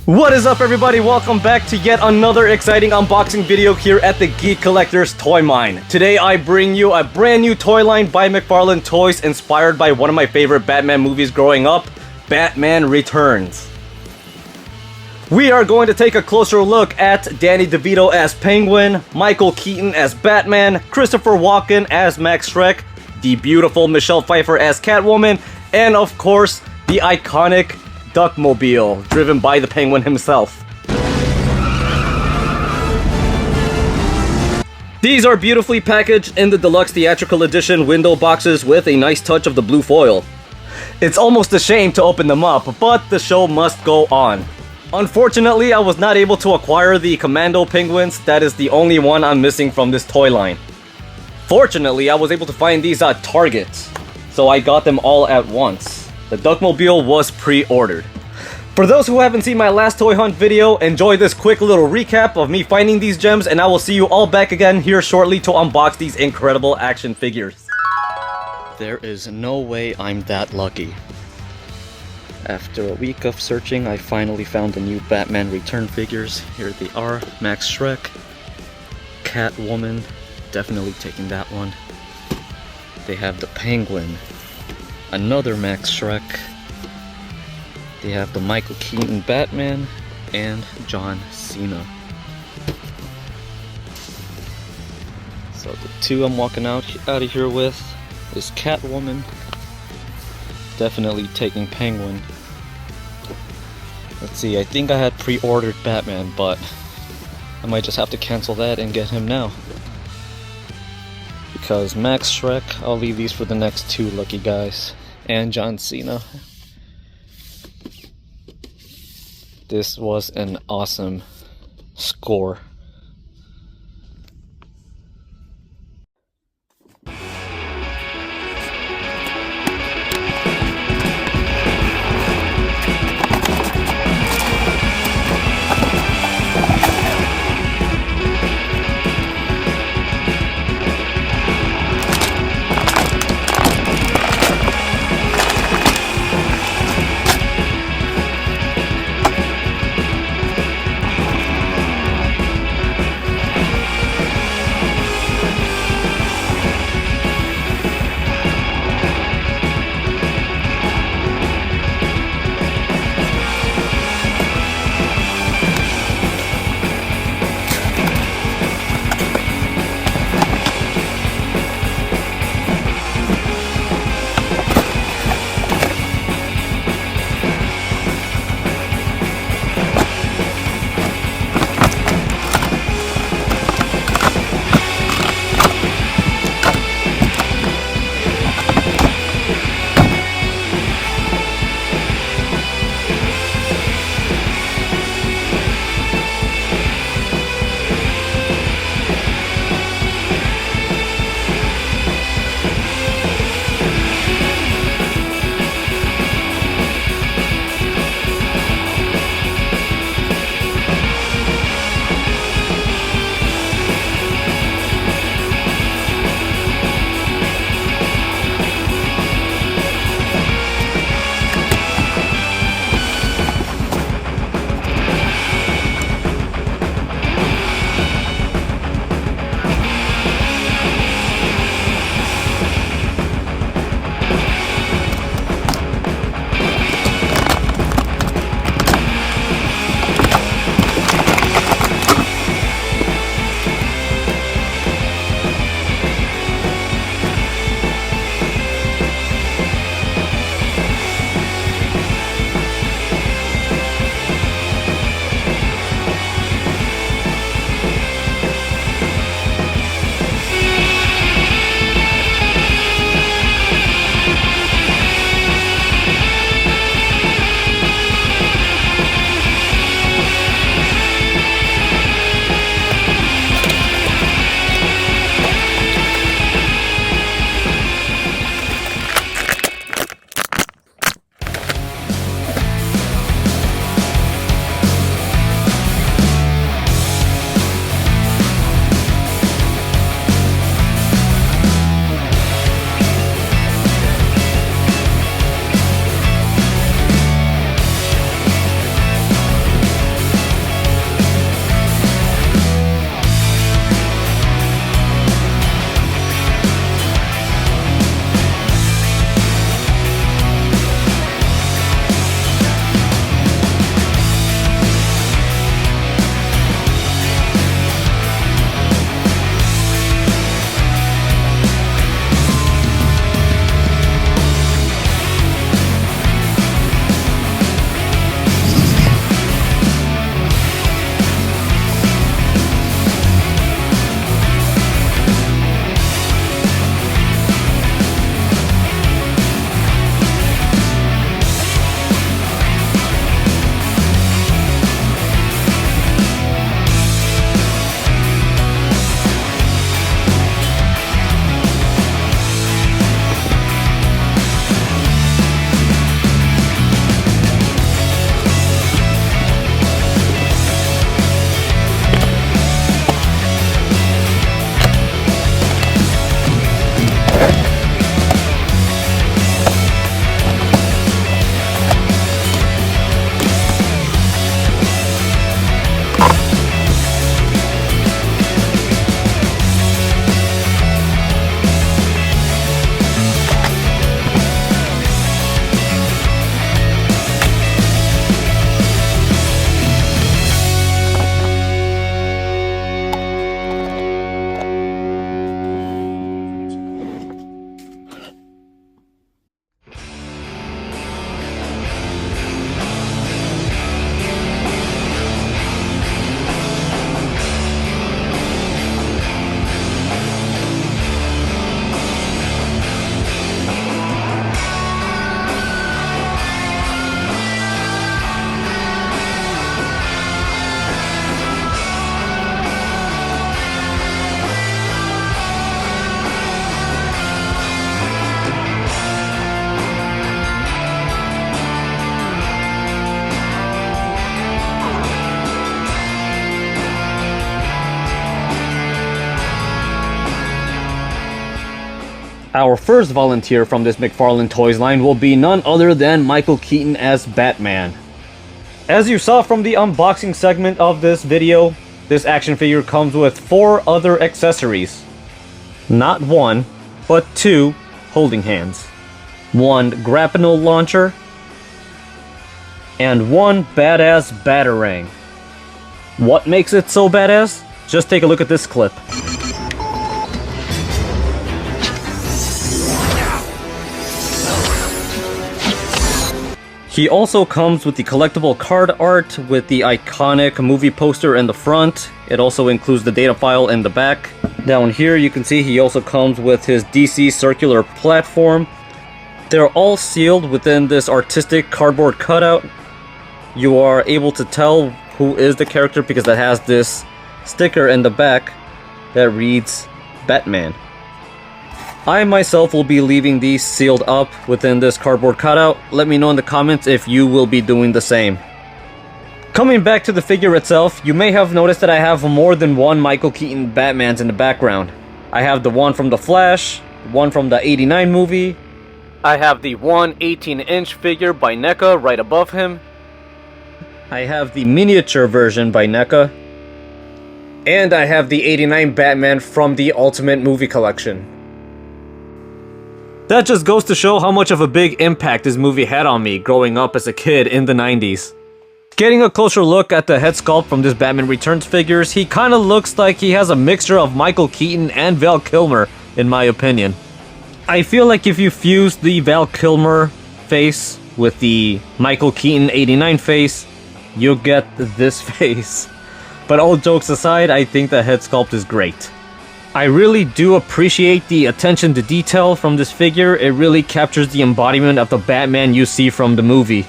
What is up, everybody? Welcome back to yet another exciting unboxing video here at the Geek Collector's Toy Mine. Today I bring you a brand new toy line by McFarlane Toys inspired by one of my favorite Batman movies growing up, Batman Returns. We are going to take a closer look at Danny DeVito as Penguin, Michael Keaton as Batman, Christopher Walken as Max Shreck, the beautiful Michelle Pfeiffer as Catwoman, and of course, the iconic Duckmobile, driven by the Penguin himself. These are beautifully packaged in the deluxe theatrical edition window boxes with a nice touch of the blue foil. It's almost a shame to open them up, but the show must go on. Unfortunately, I was not able to acquire the Commando Penguins. That is the only one I'm missing from this toy line. Fortunately, I was able to find these at Target, so I got them all at once. The Duckmobile was pre-ordered. For those who haven't seen my last toy hunt video, enjoy this quick little recap of me finding these gems, and I will see you all back again here shortly to unbox these incredible action figures. There is no way I'm that lucky. After a week of searching, I finally found the new Batman Return figures. Here they are: Max Shreck, Catwoman, definitely taking that one. They have the Penguin, another Max Shreck. They have the Michael Keaton Batman and John Cena. So the two I'm walking out of here with is Catwoman, definitely taking Penguin. Let's see, I think I had pre-ordered Batman, but I might just have to cancel that and get him now. Because Max Shreck, I'll leave these for the next two lucky guys. And John Cena. This was an awesome score. Our first volunteer from this McFarlane Toys line will be none other than Michael Keaton as Batman. As you saw from the unboxing segment of this video, this action figure comes with 4 other accessories. Not 1, but 2 holding hands, 1 grapnel launcher, and 1 badass batarang. What makes it so badass? Just take a look at this clip. He also comes with the collectible card art with the iconic movie poster in the front. It also includes the data file in the back. Down here you can see he also comes with his DC circular platform. They're all sealed within this artistic cardboard cutout. You are able to tell who is the character because it has this sticker in the back that reads Batman. I myself will be leaving these sealed up within this cardboard cutout. Let me know in the comments if you will be doing the same. Coming back to the figure itself, you may have noticed that I have more than 1 Michael Keaton Batmans in the background. I have the one from The Flash, one from the '89 movie. I have the 1 18-inch figure by NECA right above him. I have the miniature version by NECA. And I have the '89 Batman from the Ultimate Movie Collection. That just goes to show how much of a big impact this movie had on me growing up as a kid in the 90s. Getting a closer look at the head sculpt from this Batman Returns figures, he kinda looks like he has a mixture of Michael Keaton and Val Kilmer, in my opinion. I feel like if you fuse the Val Kilmer face with the Michael Keaton '89 face, you'll get this face. But all jokes aside, I think the head sculpt is great. I really do appreciate the attention to detail from this figure. It really captures the embodiment of the Batman you see from the movie.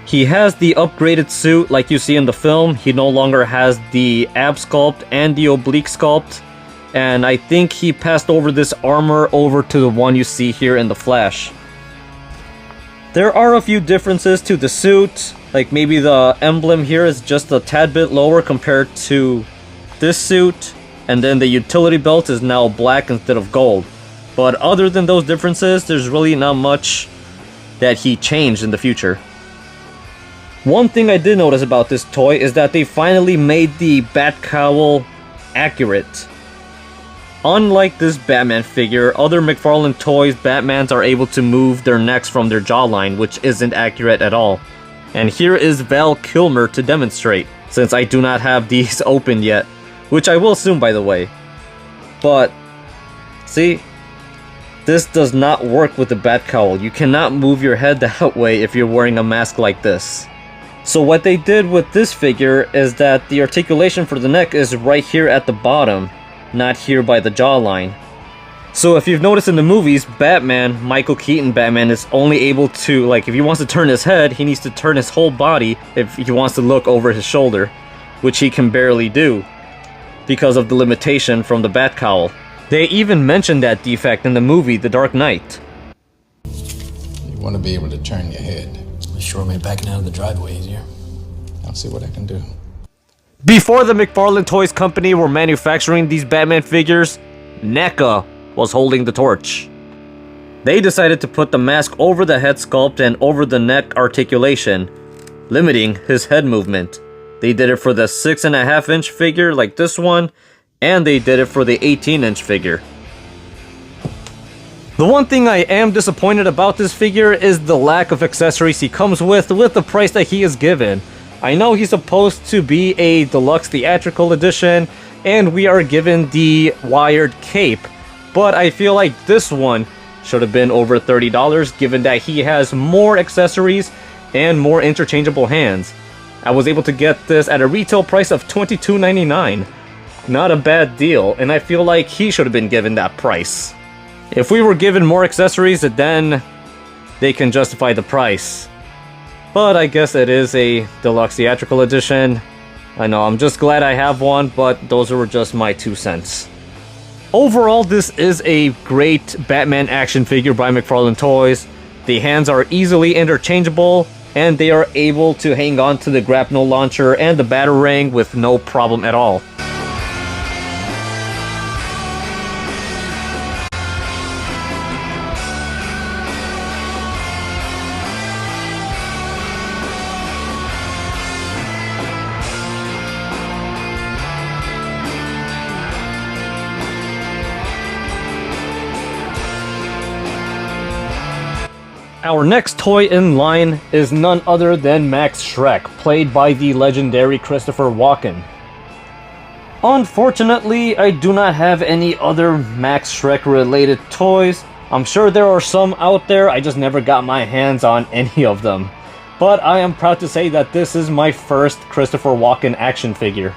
He has the upgraded suit like you see in the film. He no longer has the ab sculpt and the oblique sculpt. And I think he passed over this armor over to the one you see here in The Flash. There are a few differences to the suit. Like maybe the emblem here is just a tad bit lower compared to this suit, and then the utility belt is now black instead of gold. But other than those differences, there's really not much that he changed in the future. One thing I did notice about this toy is that they finally made the bat cowl accurate. Unlike this Batman figure, other McFarlane toys, Batmans are able to move their necks from their jawline, which isn't accurate at all. And here is Val Kilmer to demonstrate, since I do not have these open yet. Which I will soon, by the way. But, see, this does not work with the bat cowl. You cannot move your head that way if you're wearing a mask like this. So what they did with this figure is that the articulation for the neck is right here at the bottom, not here by the jawline. So if you've noticed in the movies, Batman, Michael Keaton Batman, is only able to, like, if he wants to turn his head, he needs to turn his whole body if he wants to look over his shoulder, which he can barely do because of the limitation from the bat cowl. They even mentioned that defect in the movie The Dark Knight. You want to be able to turn your head. It sure made backing out of the driveway easier. I'll see what I can do. Before the McFarlane Toys Company were manufacturing these Batman figures, NECA was holding the torch. They decided to put the mask over the head sculpt and over the neck articulation, limiting his head movement. They did it for the 6.5-inch figure like this one, and they did it for the 18-inch figure. The one thing I am disappointed about this figure is the lack of accessories he comes with the price that he is given. I know he's supposed to be a deluxe theatrical edition, and we are given the wired cape, but I feel like this one should have been over $30 given that he has more accessories and more interchangeable hands. I was able to get this at a retail price of $22.99. Not a bad deal, and I feel like he should have been given that price. If we were given more accessories, then they can justify the price. But I guess it is a deluxe theatrical edition. I know, I'm just glad I have one, but those were just my 2 cents. Overall, this is a great Batman action figure by McFarlane Toys. The hands are easily interchangeable, and they are able to hang on to the grapnel launcher and the batarang with no problem at all. Our next toy in line is none other than Max Shreck, played by the legendary Christopher Walken. Unfortunately, I do not have any other Max Shreck related toys. I'm sure there are some out there, I just never got my hands on any of them. But I am proud to say that this is my first Christopher Walken action figure.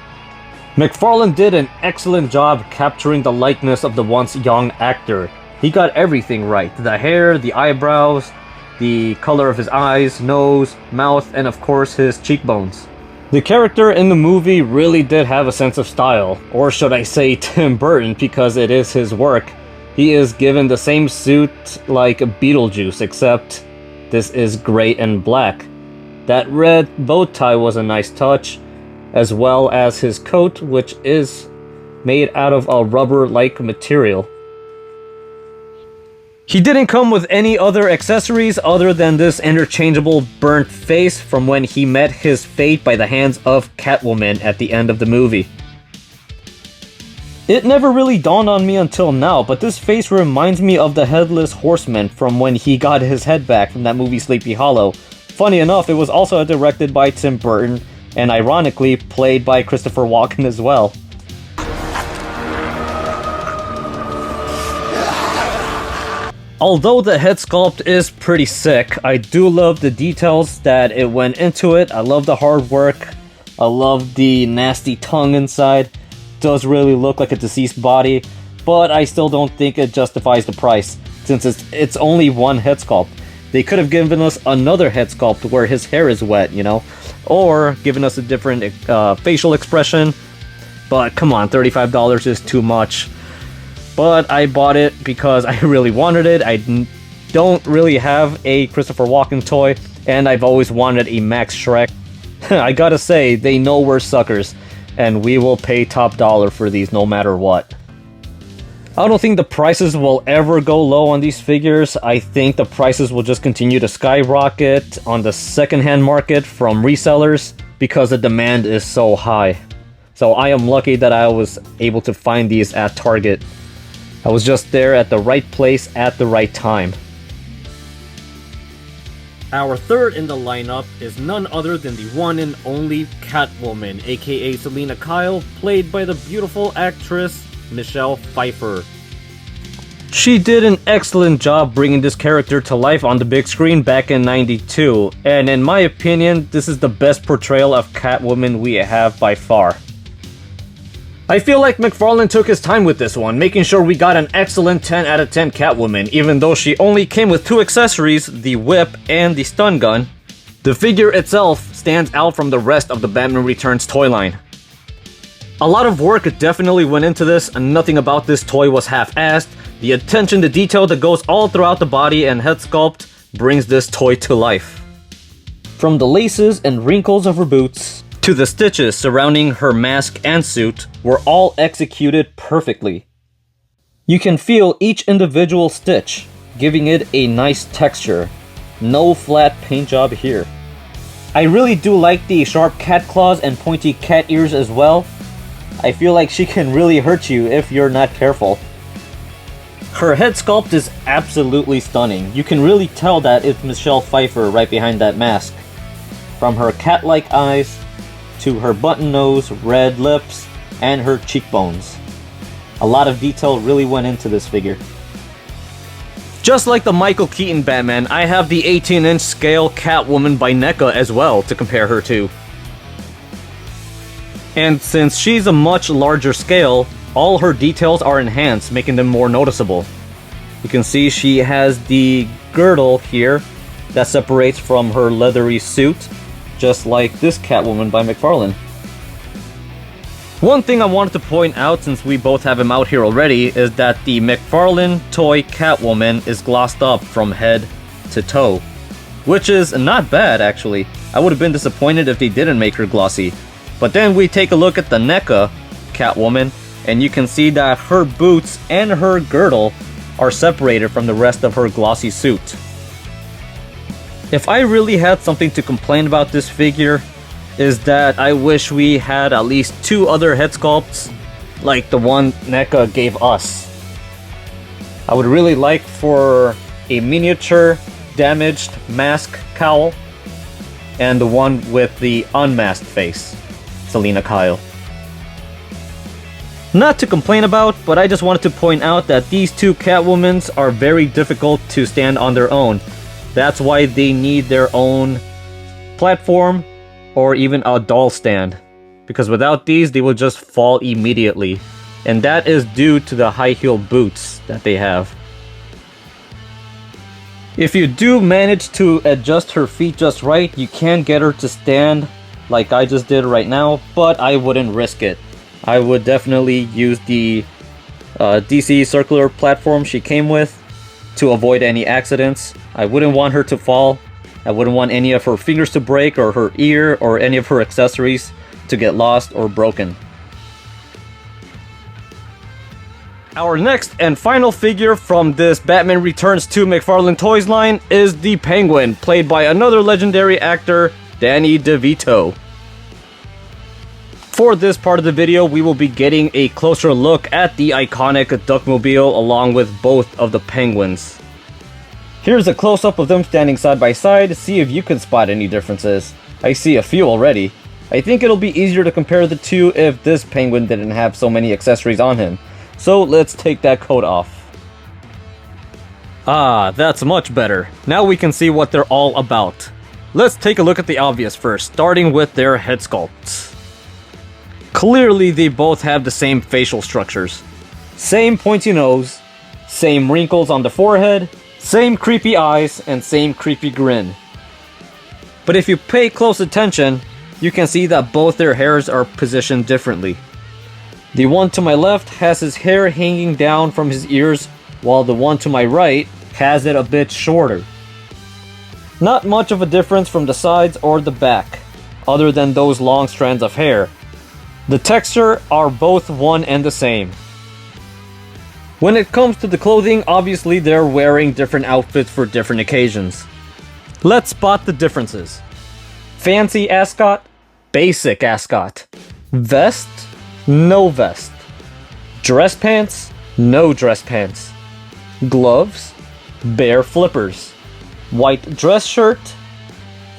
McFarlane did an excellent job capturing the likeness of the once young actor. He got everything right: the hair, the eyebrows, the color of his eyes, nose, mouth, and of course his cheekbones. The character in the movie really did have a sense of style, or should I say Tim Burton, because it is his work. He is given the same suit like Beetlejuice, except this is gray and black. That red bow tie was a nice touch, as well as his coat, which is made out of a rubber-like material. He didn't come with any other accessories other than this interchangeable burnt face from when he met his fate by the hands of Catwoman at the end of the movie. It never really dawned on me until now, but this face reminds me of the Headless Horseman from when he got his head back from that movie Sleepy Hollow. Funny enough, it was also directed by Tim Burton, and ironically played by Christopher Walken as well. Although the head sculpt is pretty sick, I do love the details that it went into it. I love the hard work. I love the nasty tongue inside. Does really look like a deceased body, but I still don't think it justifies the price, since it's only one head sculpt. They could have given us another head sculpt where his hair is wet, you know? Or given us a different facial expression. But come on, $35 is too much. But I bought it because I really wanted it. I don't really have a Christopher Walken toy, and I've always wanted a Max Shreck. I gotta say, they know we're suckers, and we will pay top dollar for these no matter what. I don't think the prices will ever go low on these figures. I think the prices will just continue to skyrocket on the secondhand market from resellers because the demand is so high. So I am lucky that I was able to find these at Target. I was just there at the right place at the right time. Our third in the lineup is none other than the one and only Catwoman, aka Selina Kyle, played by the beautiful actress Michelle Pfeiffer. She did an excellent job bringing this character to life on the big screen back in '92, and in my opinion, this is the best portrayal of Catwoman we have by far. I feel like McFarlane took his time with this one, making sure we got an excellent 10 out of 10 Catwoman, even though she only came with two accessories, the whip and the stun gun. The figure itself stands out from the rest of the Batman Returns toy line. A lot of work definitely went into this, and nothing about this toy was half-assed. The attention to detail that goes all throughout the body and head sculpt brings this toy to life. From the laces and wrinkles of her boots, to the stitches surrounding her mask and suit, were all executed perfectly. You can feel each individual stitch, giving it a nice texture. No flat paint job here. I really do like the sharp cat claws and pointy cat ears as well. I feel like she can really hurt you if you're not careful. Her head sculpt is absolutely stunning. You can really tell that it's Michelle Pfeiffer right behind that mask. From her cat-like eyes, to her button nose, red lips, and her cheekbones. A lot of detail really went into this figure. Just like the Michael Keaton Batman, I have the 18-inch scale Catwoman by NECA as well to compare her to. And since she's a much larger scale, all her details are enhanced, making them more noticeable. You can see she has the girdle here that separates from her leathery suit, just like this Catwoman by McFarlane. One thing I wanted to point out, since we both have him out here already, is that the McFarlane toy Catwoman is glossed up from head to toe. Which is not bad, actually. I would have been disappointed if they didn't make her glossy. But then we take a look at the NECA Catwoman, and you can see that her boots and her girdle are separated from the rest of her glossy suit. If I really had something to complain about this figure, is that I wish we had at least two other head sculpts like the one NECA gave us. I would really like for a miniature damaged mask cowl, and the one with the unmasked face, Selena Kyle. Not to complain about, but I just wanted to point out that these two Catwomans are very difficult to stand on their own. That's why they need their own platform or even a doll stand, because without these they will just fall immediately, and that is due to the high heel boots that they have. If you do manage to adjust her feet just right, you can get her to stand like I just did right now, but I wouldn't risk it. I would definitely use the DC circular platform she came with to avoid any accidents. I wouldn't want her to fall. I wouldn't want any of her fingers to break, or her ear, or any of her accessories to get lost or broken. Our next and final figure from this Batman Returns to McFarlane Toys line is the Penguin, played by another legendary actor, Danny DeVito. For this part of the video, we will be getting a closer look at the iconic Duckmobile along with both of the Penguins. Here's a close-up of them standing side by side to see if you can spot any differences. I see a few already. I think it'll be easier to compare the two if this Penguin didn't have so many accessories on him. So let's take that coat off. Ah, that's much better. Now we can see what they're all about. Let's take a look at the obvious first, starting with their head sculpts. Clearly they both have the same facial structures. Same pointy nose, same wrinkles on the forehead, same creepy eyes, and same creepy grin. But if you pay close attention, you can see that both their hairs are positioned differently. The one to my left has his hair hanging down from his ears, while the one to my right has it a bit shorter. Not much of a difference from the sides or the back, other than those long strands of hair. The texture are both one and the same. When it comes to the clothing, obviously they're wearing different outfits for different occasions. Let's spot the differences. Fancy ascot, basic ascot. Vest, no vest. Dress pants, no dress pants. Gloves, bare flippers. White dress shirt,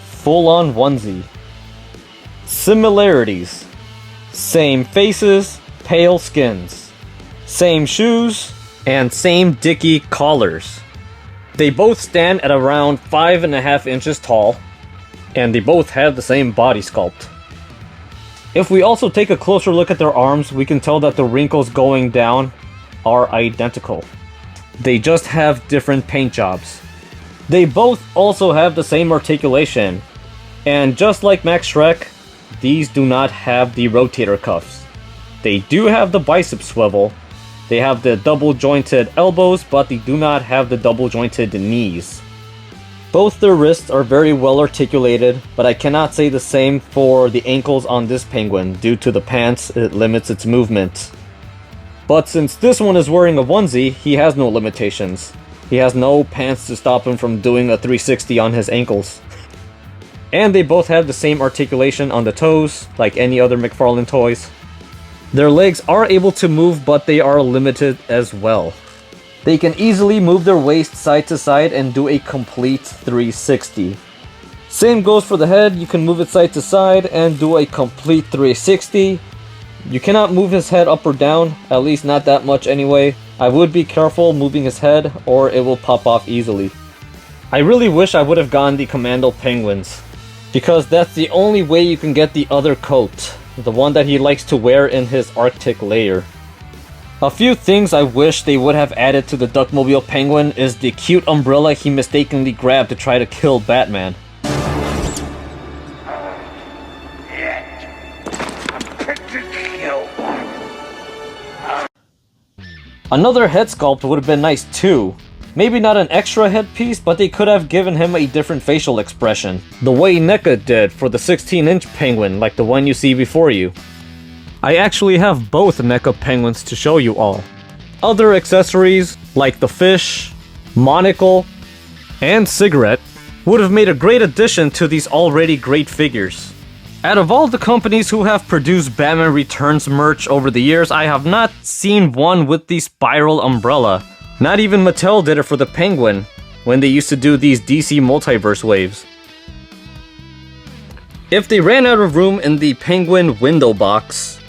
full-on onesie. Similarities: same faces, pale skins. Same shoes, and same dicky collars. They both stand at around 5.5 inches tall, and they both have the same body sculpt. If we also take a closer look at their arms, we can tell that the wrinkles going down are identical. They just have different paint jobs. They both also have the same articulation, and just like Max Shreck, these do not have the rotator cuffs. They do have the bicep swivel, they have the double jointed elbows, but they do not have the double jointed knees. Both their wrists are very well articulated, but I cannot say the same for the ankles on this Penguin. Due to the pants, it limits its movement. But since this one is wearing a onesie, he has no limitations. He has no pants to stop him from doing a 360 on his ankles. And they both have the same articulation on the toes, like any other McFarlane toys. Their legs are able to move, but they are limited as well. They can easily move their waist side to side and do a complete 360. Same goes for the head, you can move it side to side and do a complete 360. You cannot move his head up or down, at least not that much anyway. I would be careful moving his head or it will pop off easily. I really wish I would have gone the Commando Penguins, because that's the only way you can get the other coat, the one that he likes to wear in his Arctic lair. A few things I wish they would have added to the Duckmobile Penguin is the cute umbrella he mistakenly grabbed to try to kill Batman. Another head sculpt would have been nice too. Maybe not an extra headpiece, but they could have given him a different facial expression, the way NECA did for the 16-inch Penguin, like the one you see before you. I actually have both NECA Penguins to show you all. Other accessories, like the fish, monocle, and cigarette, would have made a great addition to these already great figures. Out of all the companies who have produced Batman Returns merch over the years, I have not seen one with the spiral umbrella. Not even Mattel did it for the Penguin. when they used to do these DC multiverse waves. If they ran out of room in the Penguin window box,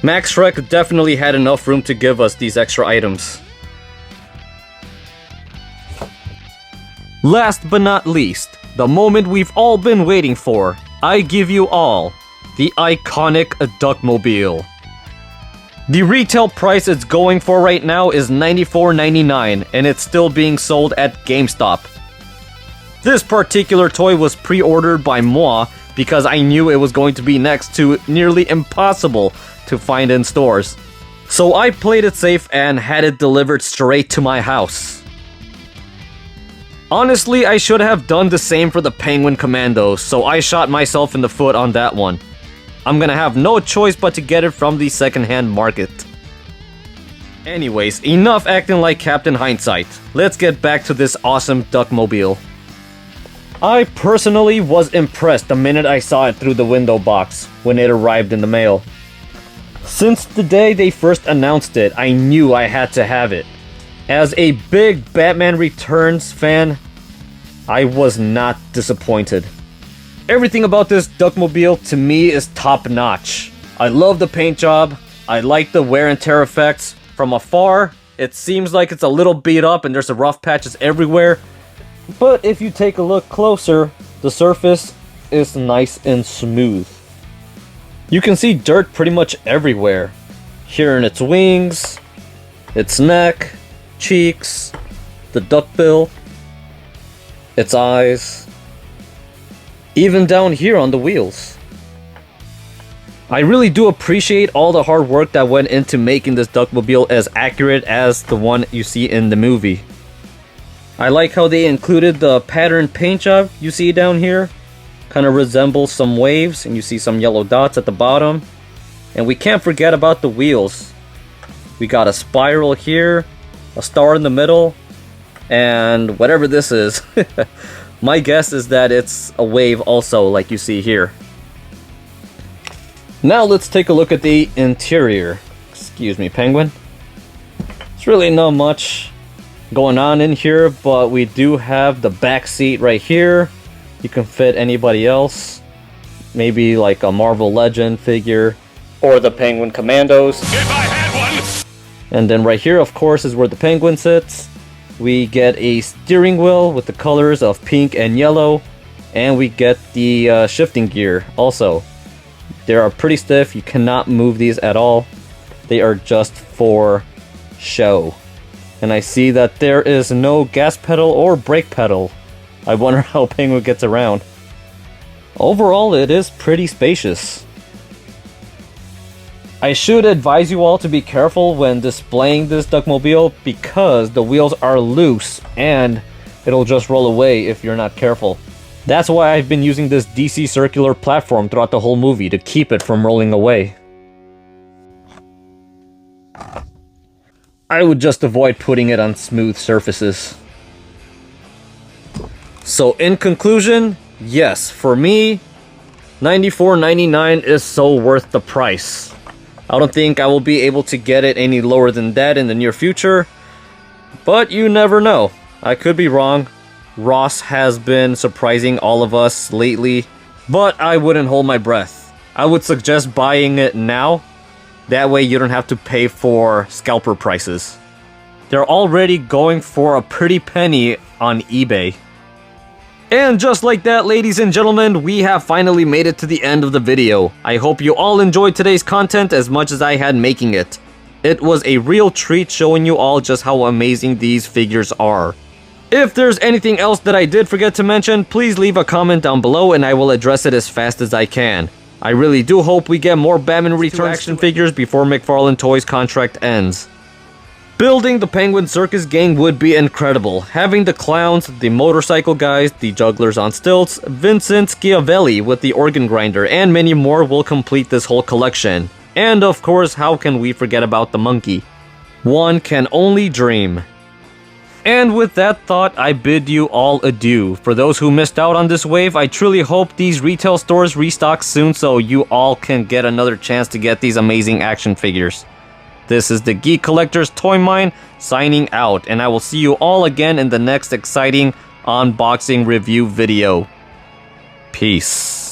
Max Shreck definitely had enough room to give us these extra items. Last but not least, the moment we've all been waiting for, I give you all the iconic Duckmobile. The retail price it's going for right now is $94.99 and it's still being sold at GameStop. This particular toy was pre-ordered by moi because I knew it was going to be next to nearly impossible to find in stores. So I played it safe and had it delivered straight to my house. Honestly, I should have done the same for the Penguin Commandos, so I shot myself in the foot on that one. I'm gonna have no choice but to get it from the secondhand market. Anyways, enough acting like Captain Hindsight. Let's get back to this awesome Duckmobile. I personally was impressed the minute I saw it through the window box when it arrived in the mail. Since the day they first announced it, I knew I had to have it. As a big Batman Returns fan, I was not disappointed. Everything about this Duckmobile to me is top notch. I love the paint job, I like the wear and tear effects. From afar, it seems like it's a little beat up and there's rough patches everywhere. But if you take a look closer, the surface is nice and smooth. You can see dirt pretty much everywhere. Here in its wings, its neck, cheeks, the duckbill, its eyes, even down here on the wheels. I really do appreciate all the hard work that went into making this Duckmobile as accurate as the one you see in the movie. I like how they included the pattern paint job you see down here. Kind of resembles some waves, and you see some yellow dots at the bottom. And we can't forget about the wheels. We got a spiral here, a star in the middle, and whatever this is. My guess is that it's a wave also, like you see here. Now let's take a look at the interior. Excuse me, Penguin. It's really not much going on in here, but we do have the back seat right here. You can fit anybody else. Maybe like a Marvel Legend figure, or the Penguin Commandos. If I had one! And then right here, of course, is where the Penguin sits. We get a steering wheel with the colors of pink and yellow, and we get the shifting gear also. They are pretty stiff, you cannot move these at all. They are just for show. And I see that there is no gas pedal or brake pedal. I wonder how Penguin gets around. Overall, it is pretty spacious. I should advise you all to be careful when displaying this Duckmobile because the wheels are loose and it'll just roll away if you're not careful. That's why I've been using this DC circular platform throughout the whole movie to keep it from rolling away. I would just avoid putting it on smooth surfaces. So in conclusion, yes, for me, $94.99 is so worth the price. I don't think I will be able to get it any lower than that in the near future, but you never know. I could be wrong. Ross has been surprising all of us lately, but I wouldn't hold my breath. I would suggest buying it now. That way you don't have to pay for scalper prices. They're already going for a pretty penny on eBay. And just like that, ladies and gentlemen, we have finally made it to the end of the video. I hope you all enjoyed today's content as much as I had making it. It was a real treat showing you all just how amazing these figures are. If there's anything else that I did forget to mention, please leave a comment down below and I will address it as fast as I can. I really do hope we get more Batman Returns action figures before McFarlane Toys' contract ends. Building the Penguin Circus Gang would be incredible. Having the clowns, the motorcycle guys, the jugglers on stilts, Vincent Schiavelli with the organ grinder, and many more will complete this whole collection. And of course, how can we forget about the monkey? One can only dream. And with that thought, I bid you all adieu. For those who missed out on this wave, I truly hope these retail stores restock soon so you all can get another chance to get these amazing action figures. This is the Geek Collector's Toy Mine signing out, and I will see you all again in the next exciting unboxing review video. Peace.